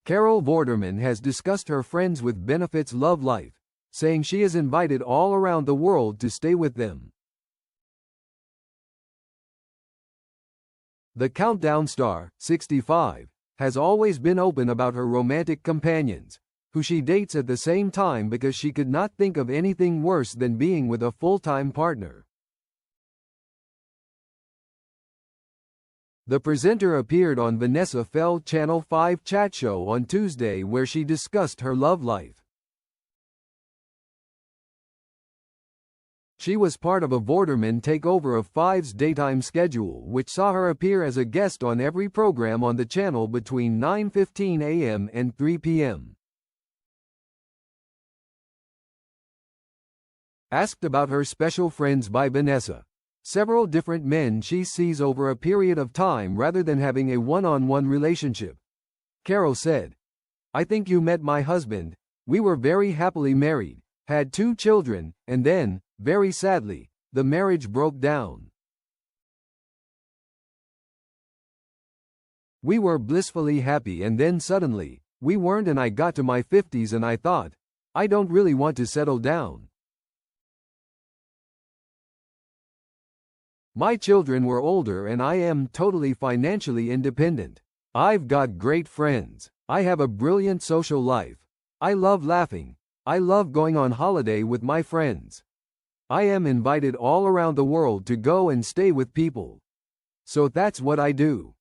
Carol Vorderman has discussed her friends with benefits love life, saying she is invited all around the world to stay with them. The Countdown star, 65, has always been open about her romantic companions, who she dates at the same time because she could not think of anything worse than being with a full-time partner. The presenter appeared on Vanessa Feld Channel 5 chat show on Tuesday where she discussed her love life. She was part of a Vorderman takeover of 5's daytime schedule, which saw her appear as a guest on every program on the channel between 9:15 a.m. and 3 p.m. Asked about her special friends by Vanessa, several different men she sees over a period of time rather than having a one-on-one relationship, Carol said, "I think you met my husband. We were very happily married, had 2 children, and then, very sadly, the marriage broke down. We were blissfully happy and then suddenly, we weren't, and I got to my 50s and I thought, I don't really want to settle down. My children were older and I am totally financially independent. I've got great friends. I have a brilliant social life. I love laughing. I love going on holiday with my friends. I am invited all around the world to go and stay with people. So that's what I do."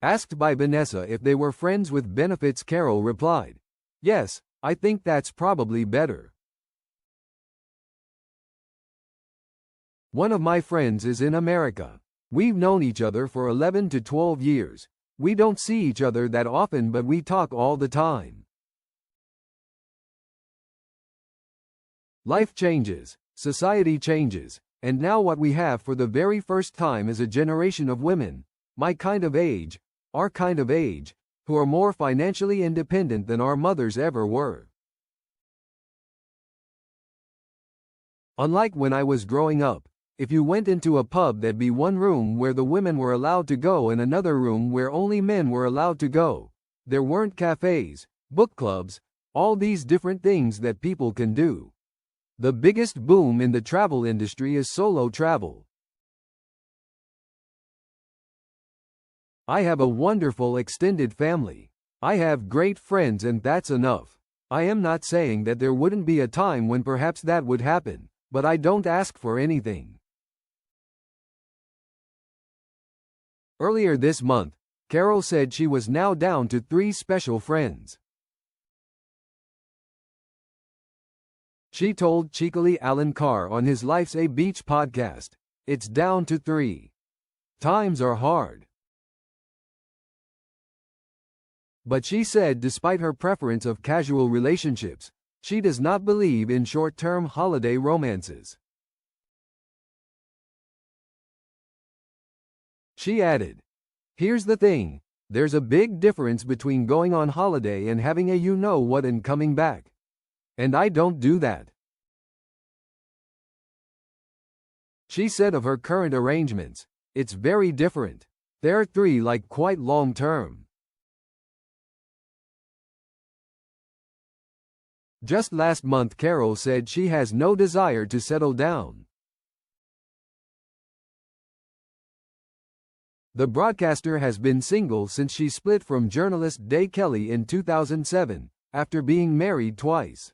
Asked by Vanessa if they were friends with benefits, Carol replied, "Yes, I think that's probably better. One of my friends is in America. We've known each other for 11 to 12 years. We don't see each other that often but we talk all the time. Life changes, society changes, and now what we have for the very first time is a generation of women, my kind of age, our kind of age, who are more financially independent than our mothers ever were. Unlike when I was growing up, if you went into a pub there'd be one room where the women were allowed to go and another room where only men were allowed to go. There weren't cafes, book clubs, all these different things that people can do. The biggest boom in the travel industry is solo travel. I have a wonderful extended family. I have great friends and that's enough. I am not saying that there wouldn't be a time when perhaps that would happen, but I don't ask for anything." Earlier this month, Carol said she was now down to 3 special friends. She told Cheekily Alan Carr on his Life's a Beach podcast, "It's down to 3. Times are hard." But she said despite her preference of casual relationships, she does not believe in short-term holiday romances. She added, "Here's the thing, there's a big difference between going on holiday and having a you-know-what and coming back. And I don't do that." She said of her current arrangements, "It's very different. They're 3 like quite long-term." Just last month Carol said she has no desire to settle down. The broadcaster has been single since she split from journalist Day Kelly in 2007, after being married twice.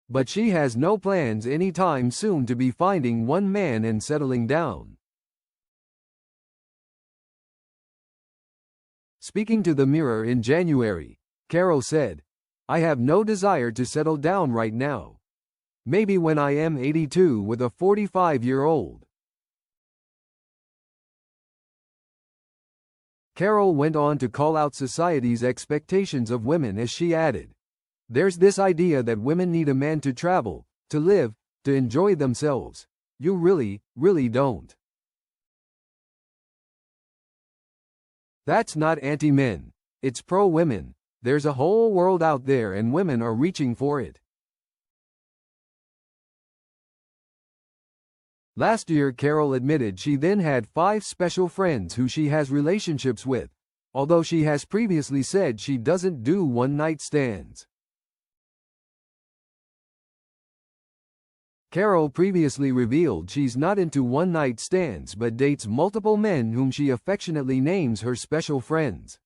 But she has no plans anytime soon to be finding one man and settling down. Speaking to The Mirror in January, Carol said, "I have no desire to settle down right now. Maybe when I am 82 with a 45-year-old. Carol went on to call out society's expectations of women as she added, "There's this idea that women need a man to travel, to live, to enjoy themselves. You really, really don't. That's not anti-men. It's pro-women. There's a whole world out there and women are reaching for it." Last year Carol admitted she then had 5 special friends who she has relationships with, although she has previously said she doesn't do one-night stands. Carol previously revealed she's not into one-night stands but dates multiple men whom she affectionately names her special friends.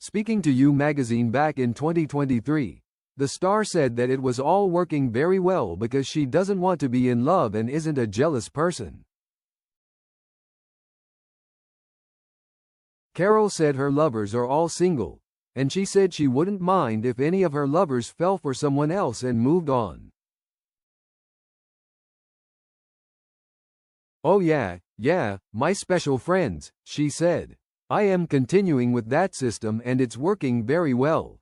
Speaking to You magazine back in 2023, the star said that it was all working very well because she doesn't want to be in love and isn't a jealous person. Carol said her lovers are all single, and she said she wouldn't mind if any of her lovers fell for someone else and moved on. "Oh yeah, my special friends," she said. "I am continuing with that system and it's working very well.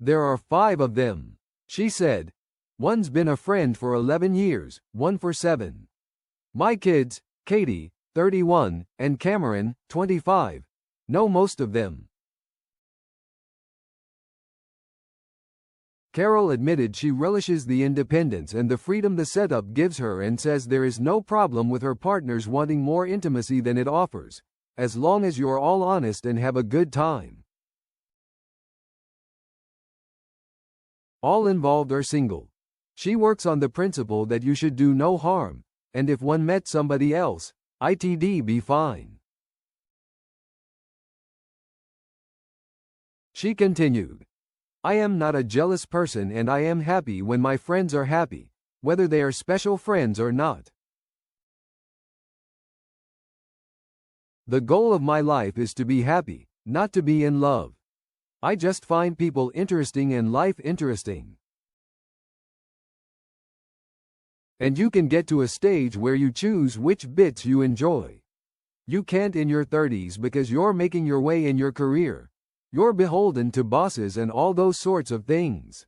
There are 5 of them," she said. "One's been a friend for 11 years, one for 7. My kids, Katie, 31, and Cameron, 25, know most of them." Carol admitted she relishes the independence and the freedom the setup gives her and says there is no problem with her partners wanting more intimacy than it offers, as long as you're all honest and have a good time. All involved are single. She works on the principle that you should do no harm, and if one met somebody else, it'd be fine. She continued, "I am not a jealous person and I am happy when my friends are happy, whether they are special friends or not. The goal of my life is to be happy, not to be in love. I just find people interesting and life interesting. And you can get to a stage where you choose which bits you enjoy. You can't in your 30s because you're making your way in your career. You're beholden to bosses and all those sorts of things.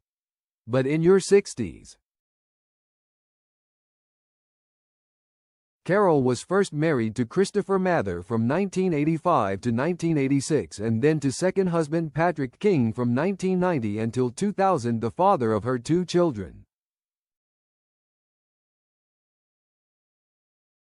But in your 60s." Carol was first married to Christopher Mather from 1985 to 1986 and then to second husband Patrick King from 1990 until 2000, the father of her 2 children.